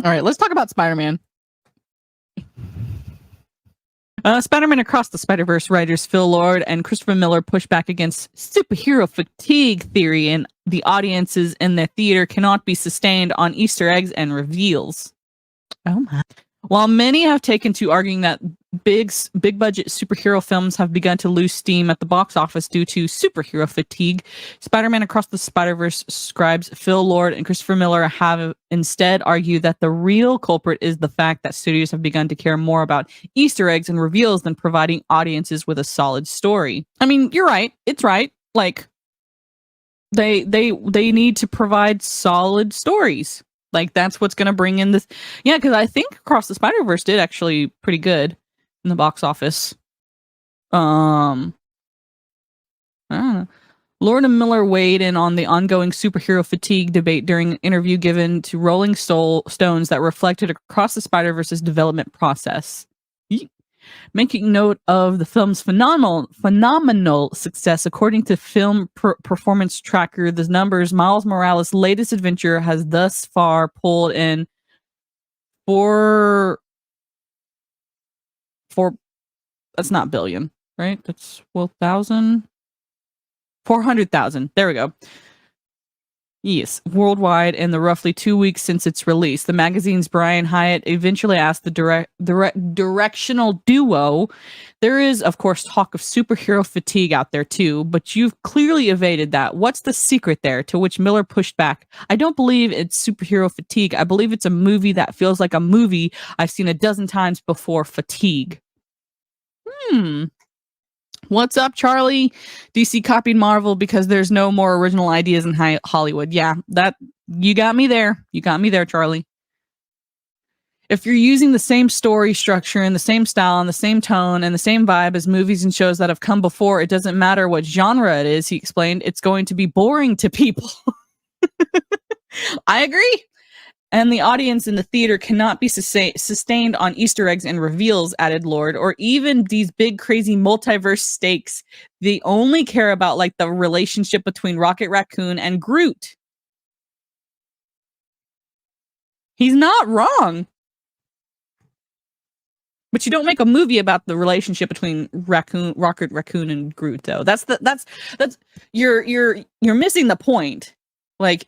All right, let's talk about Spider-Man. Spider-Man Across the Spider-Verse writers Phil Lord and Christopher Miller push back against superhero fatigue theory, and the audiences in the theater cannot be sustained on Easter eggs and reveals. Oh my. While many have taken to arguing that big budget superhero films have begun to lose steam at the box office due to superhero fatigue, Spider-Man Across the Spider-Verse scribes Phil Lord and Christopher Miller have instead argued that the real culprit is the fact that studios have begun to care more about Easter eggs and reveals than providing audiences with a solid story. I mean, you're right. It's right. Like they need to provide solid stories. Like that's what's going to bring in this. Yeah, because I think Across the Spider-Verse did actually pretty good in the box office. I don't know. Lord and Miller weighed in on the ongoing superhero fatigue debate during an interview given to Rolling Stones that reflected Across the Spider-Verse's development process. Making note of the film's phenomenal success, according to film performance tracker, the numbers, Miles Morales' latest adventure has thus far pulled in four. That's not billion, right? That's 400,000. There we go. Yes, worldwide in the roughly 2 weeks since its release. The magazine's Brian Hyatt eventually asked the directional duo, there is, of course, talk of superhero fatigue out there too, but you've clearly evaded that. What's the secret there? To which Miller pushed back, I don't believe it's superhero fatigue. I believe it's a movie that feels like a movie I've seen a dozen times before. Fatigue. What's up, Charlie? DC copied Marvel because there's no more original ideas in Hollywood. Yeah, that you got me there. You got me there, Charlie. If you're using the same story structure and the same style and the same tone and the same vibe as movies and shows that have come before, it doesn't matter what genre it is, he explained. It's going to be boring to people. I agree. And the audience in the theater cannot be sustained on Easter eggs and reveals, added Lord, or even these big, crazy multiverse stakes. They only care about like the relationship between Rocket Raccoon and Groot. He's not wrong. But you don't make a movie about the relationship between Rocket Raccoon and Groot, though. That's you're missing the point. Like,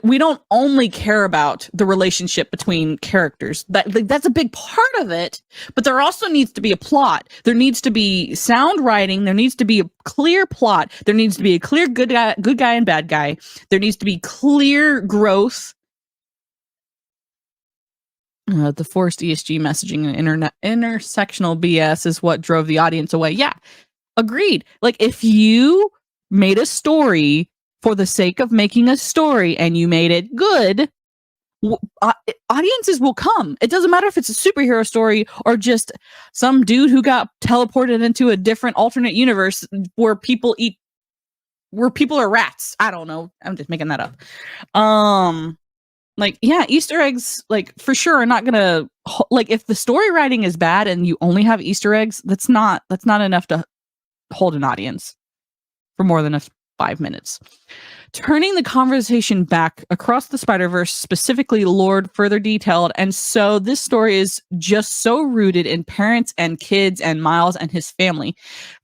we don't only care about the relationship between characters. That's a big part of it, but there also needs to be a plot. There needs to be sound writing. There needs to be a clear plot. There needs to be a clear good guy and bad guy. There needs to be clear growth. The forced ESG messaging and intersectional BS is what drove the audience away. Yeah, agreed. Like if you made a story for the sake of making a story and you made it good, audiences will come. It doesn't matter if it's a superhero story or just some dude who got teleported into a different alternate universe where people are rats. I don't know. I'm just making that up. Like, yeah, Easter eggs, like, for sure are not gonna, like, if the story writing is bad and you only have Easter eggs, that's not enough to hold an audience for more than 5 minutes. Turning the conversation back Across the Spider-Verse, specifically, Lord further detailed, and so this story is just so rooted in parents and kids and Miles and his family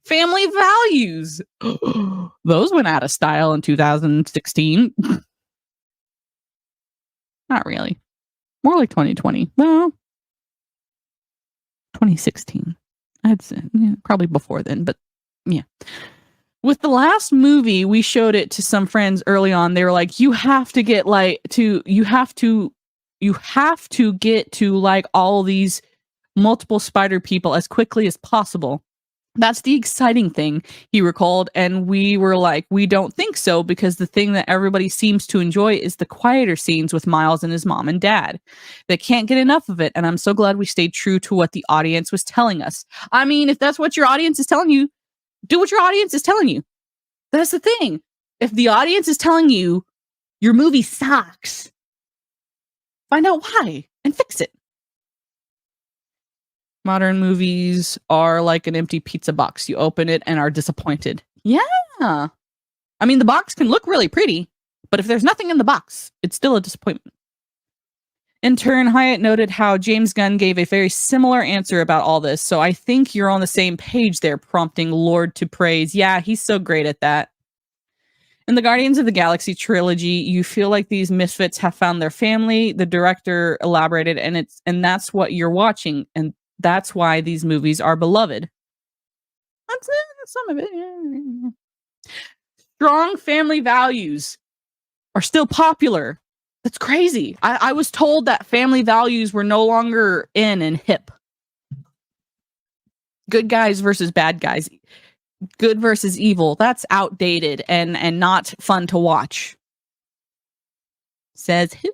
values. Those went out of style in 2016. Not really. More like 2020. Well, 2016. I'd say probably before then, but yeah. With the last movie, we showed it to some friends early on. They were like, you have to get to like all these multiple spider people as quickly as possible. That's the exciting thing, he recalled. And we were like, we don't think so, because the thing that everybody seems to enjoy is the quieter scenes with Miles and his mom and dad. They can't get enough of it. And I'm so glad we stayed true to what the audience was telling us. I mean, if that's what your audience is telling you, do what your audience is telling you. That's the thing. If the audience is telling you your movie sucks, find out why and fix it. Modern movies are like an empty pizza box. You open it and are disappointed. Yeah. I mean, the box can look really pretty, but if there's nothing in the box, it's still a disappointment. In turn, Hyatt noted how James Gunn gave a very similar answer about all this. So I think you're on the same page there, prompting Lord to praise. Yeah, he's so great at that. In the Guardians of the Galaxy trilogy, you feel like these misfits have found their family. The director elaborated, and that's what you're watching, and that's why these movies are beloved. That's it. That's some of it. Yeah. Strong family values are still popular. That's crazy. I was told that family values were no longer in and hip. Good guys versus bad guys. Good versus evil. That's outdated and not fun to watch. Says who?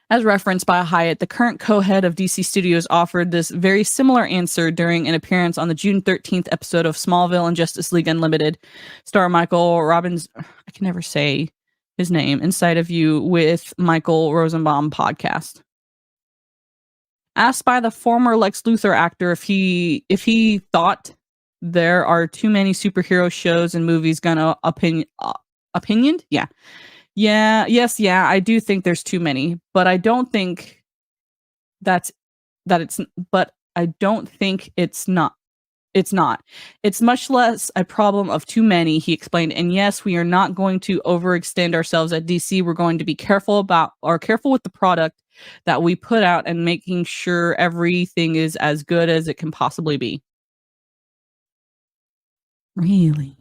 As referenced by Hyatt, the current co-head of DC Studios offered this very similar answer during an appearance on the June 13th episode of Smallville and Justice League Unlimited. Star Michael Robbins, I can never say his name, Inside of You with Michael Rosenbaum podcast. Asked by the former Lex Luthor actor if he thought there are too many superhero shows and movies gonna opinioned? Yeah. I do think there's too many, but I don't think but I don't think it's not. It's not. It's much less a problem of too many, he explained. And yes, we are not going to overextend ourselves at DC. We're going to be careful with the product that we put out and making sure everything is as good as it can possibly be. Really?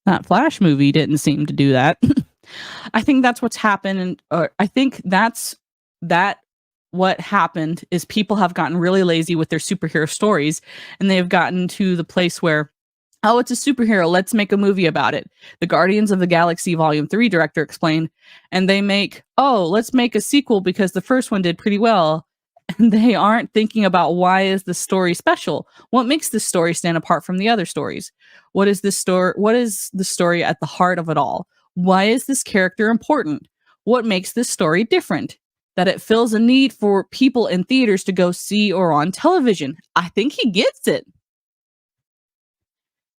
That Flash movie didn't seem to do that. I think that's what's happened. And I think what happened is people have gotten really lazy with their superhero stories, and they have gotten to the place where, oh, it's a superhero, let's make a movie about it. The Guardians of the Galaxy Volume 3 director explained, and let's make a sequel because the first one did pretty well. And they aren't thinking about why is the story special? What makes this story stand apart from the other stories? What is the story at the heart of it all? Why is this character important? What makes this story different? That it fills a need for people in theaters to go see or on television. I think he gets it.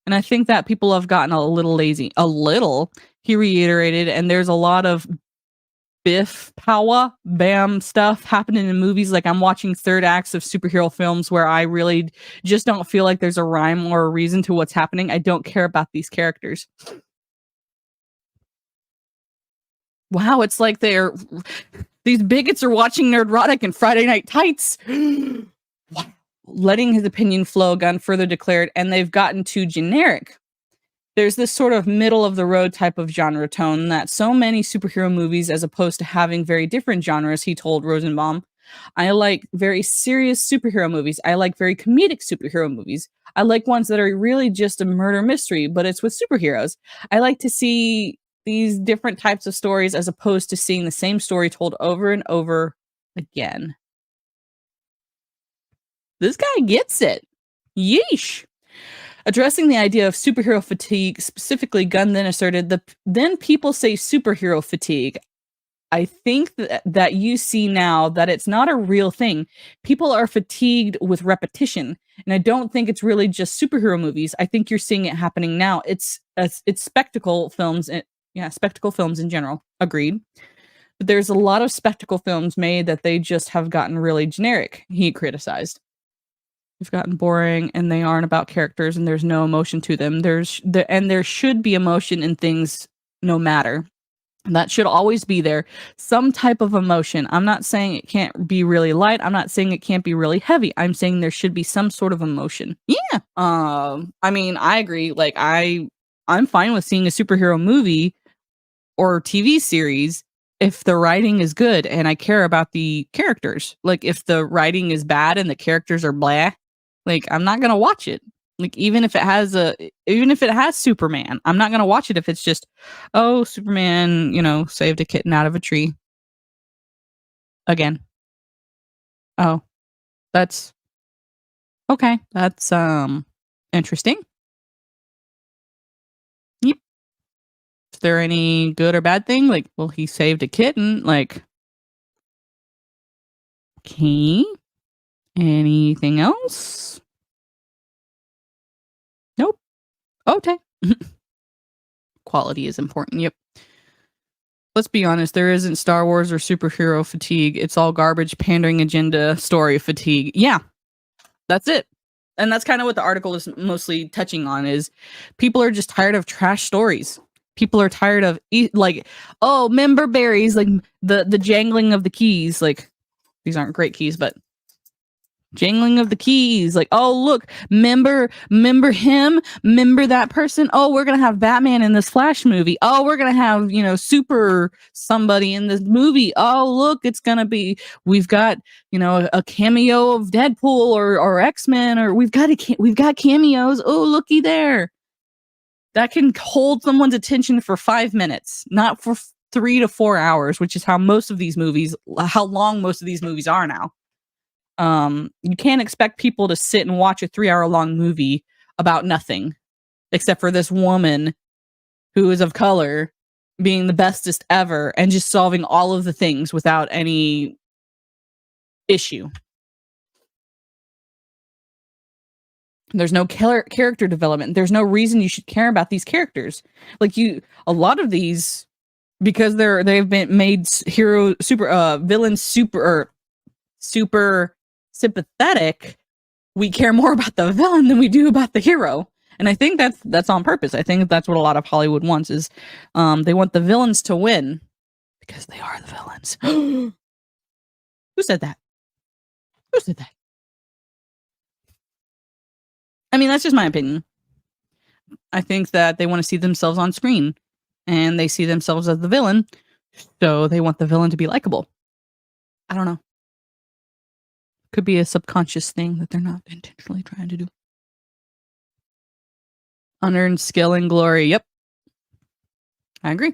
And I think that people have gotten a little lazy. A little, he reiterated, and there's a lot of biff power bam stuff happening in movies. Like I'm watching third acts of superhero films where I really just don't feel like there's a rhyme or a reason to what's happening. I don't care about these characters. Wow, it's like these bigots are watching Nerdrotic and Friday Night Tights. Letting his opinion flow, Gunn further declared, and they've gotten too generic. There's this sort of middle of the road type of genre tone that so many superhero movies, as opposed to having very different genres, he told Rosenbaum. I like very serious superhero movies. I like very comedic superhero movies. I like ones that are really just a murder mystery, but it's with superheroes. I like to see these different types of stories as opposed to seeing the same story told over and over again. This guy gets it. Yeesh. Addressing the idea of superhero fatigue, specifically, Gunn then asserted, then people say superhero fatigue. I think that you see now that it's not a real thing. People are fatigued with repetition. And I don't think it's really just superhero movies. I think you're seeing it happening now. It's spectacle films. Spectacle films in general. Agreed. But there's a lot of spectacle films made that they just have gotten really generic, he criticized. They've gotten boring and they aren't about characters and there's no emotion to them. There should be emotion in things no matter. That should always be there. Some type of emotion. I'm not saying it can't be really light. I'm not saying it can't be really heavy. I'm saying there should be some sort of emotion. Yeah. I mean, I agree. Like I'm fine with seeing a superhero movie or TV series if the writing is good and I care about the characters. Like if the writing is bad and the characters are blah, like I'm not gonna watch it. Like even if it has Superman, I'm not gonna watch it if it's just, oh, Superman, saved a kitten out of a tree. Again. Oh, that's okay. That's interesting. Yep. Is there any good or bad thing? Like, well, he saved a kitten. Like, okay. Anything else? Nope. Okay. Quality is important. Yep. Let's be honest, there isn't Star Wars or superhero fatigue. It's all garbage, pandering agenda, story fatigue. Yeah, that's it. And that's kind of what the article is mostly touching on is people are just tired of trash stories. People are tired of like, oh, member berries, like the jangling of the keys. Like, these aren't great keys, but jangling of the keys, like, oh look, remember him, remember that person. Oh, we're gonna have Batman in this Flash movie. Oh, we're gonna have, you know, super somebody in this movie. Oh look, it's gonna be, we've got, you know, a cameo of Deadpool or X-Men, or we've got cameos. Oh, looky there. That can hold someone's attention for 5 minutes, not for 3 to 4 hours, which is how long most of these movies are now. You can't expect people to sit and watch a 3-hour long movie about nothing, except for this woman who is of color being the bestest ever and just solving all of the things without any issue. There's no character development. There's no reason you should care about these characters. Like a lot of these, because they've been made villains super sympathetic, we care more about the villain than we do about the hero. And I think that's on purpose. I think that's what a lot of Hollywood wants is they want the villains to win because they are the villains. Who said that? Who said that? I mean, that's just my opinion. I think that they want to see themselves on screen and they see themselves as the villain, so they want the villain to be likable. I don't know. Could be a subconscious thing that they're not intentionally trying to do. Unearned skill and glory. Yep. I agree.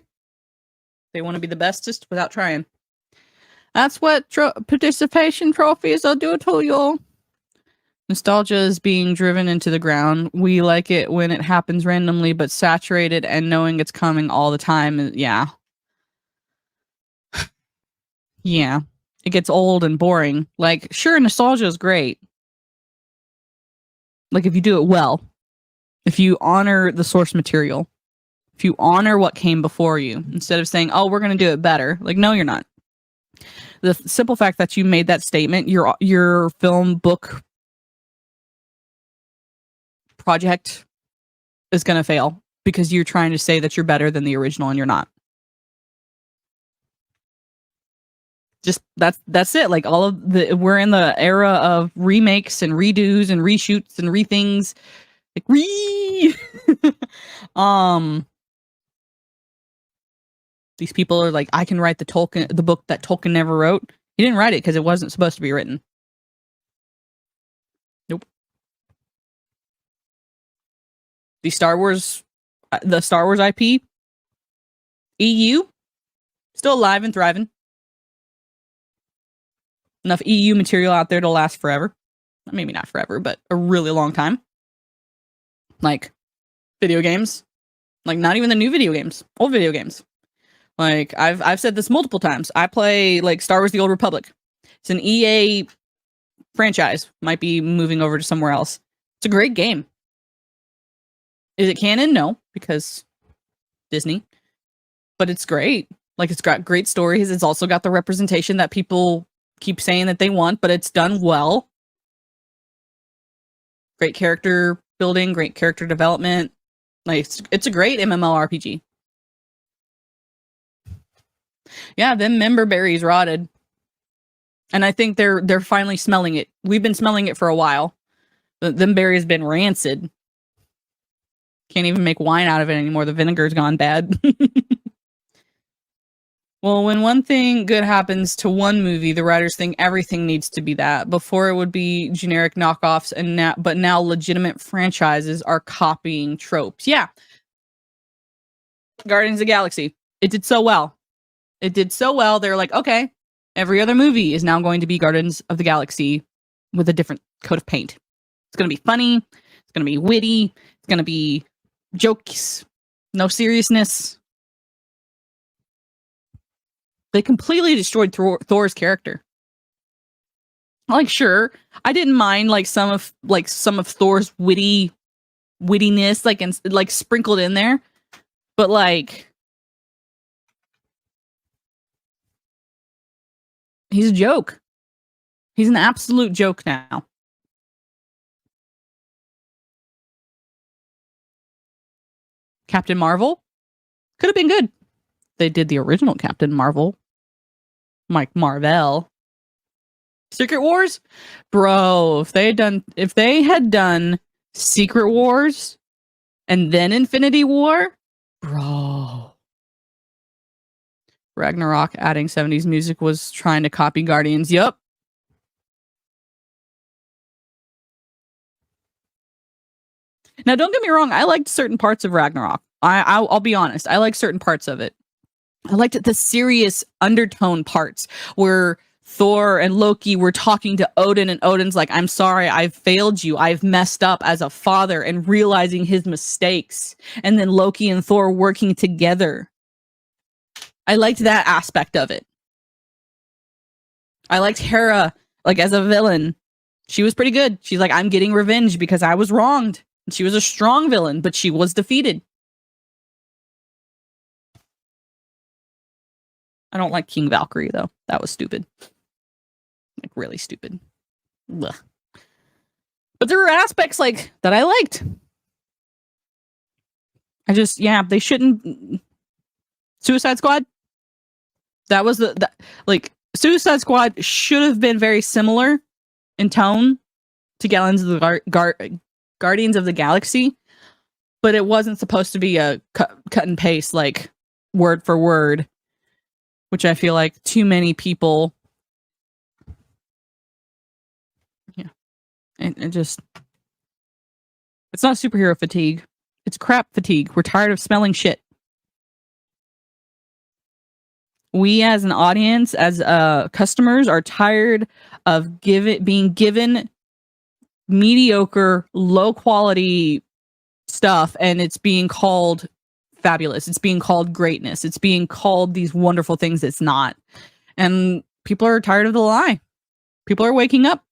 They want to be the bestest without trying. That's what participation trophies will do to you. Nostalgia is being driven into the ground. We like it when it happens randomly, but saturated and knowing it's coming all the time. Yeah. Yeah. It gets old and boring. Like, sure, nostalgia is great. Like, if you do it well, if you honor the source material, if you honor what came before you, instead of saying, oh, we're going to do it better. Like, no, you're not. The simple fact that you made that statement, your film book project is going to fail because you're trying to say that you're better than the original and you're not. Just that's it. Like we're in the era of remakes and redos and reshoots and rethings. Like these people are like, I can write the book that Tolkien never wrote. He didn't write it because it wasn't supposed to be written. Nope. The Star Wars IP, EU, still alive and thriving. Enough EU material out there to last forever. Maybe not forever, but a really long time. Like video games, like not even the new video games, old video games. Like I've said this multiple times. I play like Star Wars: The Old Republic. It's an EA franchise. Might be moving over to somewhere else. It's a great game. Is it canon? No, because Disney. But it's great. Like it's got great stories. It's also got the representation that people keep saying that they want, but it's done well. Great character building, great character development. Like it's a great MMORPG. Yeah, them member berries rotted. And I think they're finally smelling it. We've been smelling it for a while. Them berries been rancid. Can't even make wine out of it anymore. The vinegar's gone bad. Well, when one thing good happens to one movie, the writers think everything needs to be that. Before it would be generic knockoffs, but now legitimate franchises are copying tropes. Yeah. Guardians of the Galaxy. It did so well. They're like, okay, every other movie is now going to be Guardians of the Galaxy with a different coat of paint. It's going to be funny. It's going to be witty. It's going to be jokes. No seriousness. They completely destroyed Thor's character. Like, sure, I didn't mind like some of Thor's wittiness, like sprinkled in there, but like He's a joke. He's an absolute joke now. Captain Marvel could have been good. They did the original Captain Marvel. Mike Marvel. Secret Wars? Bro, if they had done Secret Wars and then Infinity War, bro. Ragnarok adding 70s music was trying to copy Guardians. Yup. Now, don't get me wrong. I liked certain parts of Ragnarok. I'll be honest. I liked certain parts of it. I liked the serious undertone parts where Thor and Loki were talking to Odin, and Odin's like, I'm sorry, I've failed you. I've messed up as a father, and realizing his mistakes. And then Loki and Thor working together. I liked that aspect of it. I liked Hera, like, as a villain. She was pretty good. She's like, I'm getting revenge because I was wronged. She was a strong villain, but she was defeated. I don't like King Valkyrie, though. That was stupid. Like, really stupid. Ugh. But there were aspects, like, that I liked. They shouldn't... Suicide Squad? That was Suicide Squad should have been very similar in tone to Guardians of the Galaxy, but it wasn't supposed to be a cut and paste, like, word for word, which I feel like too many people... Yeah. And just... It's not superhero fatigue. It's crap fatigue. We're tired of smelling shit. We as an audience, as customers, are tired of being given mediocre, low quality stuff, and it's being called fabulous. It's being called greatness. It's being called these wonderful things it's not. And people are tired of the lie. People are waking up.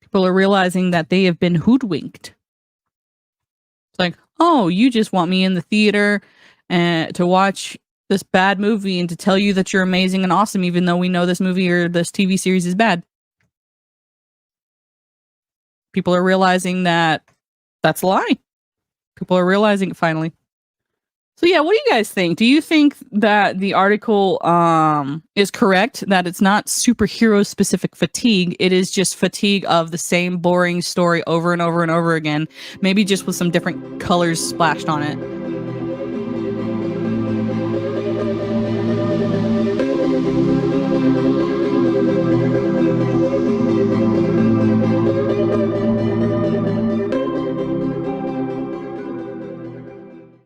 People are realizing that they have been hoodwinked. It's like, oh, you just want me in the theater and to watch this bad movie and to tell you that you're amazing and awesome, even though we know this movie or this TV series is bad. People are realizing that that's a lie. People are realizing it finally. So yeah, what do you guys think? Do you think that the article is correct, that it's not superhero specific fatigue, it is just fatigue of the same boring story over and over and over again, maybe just with some different colors splashed on it?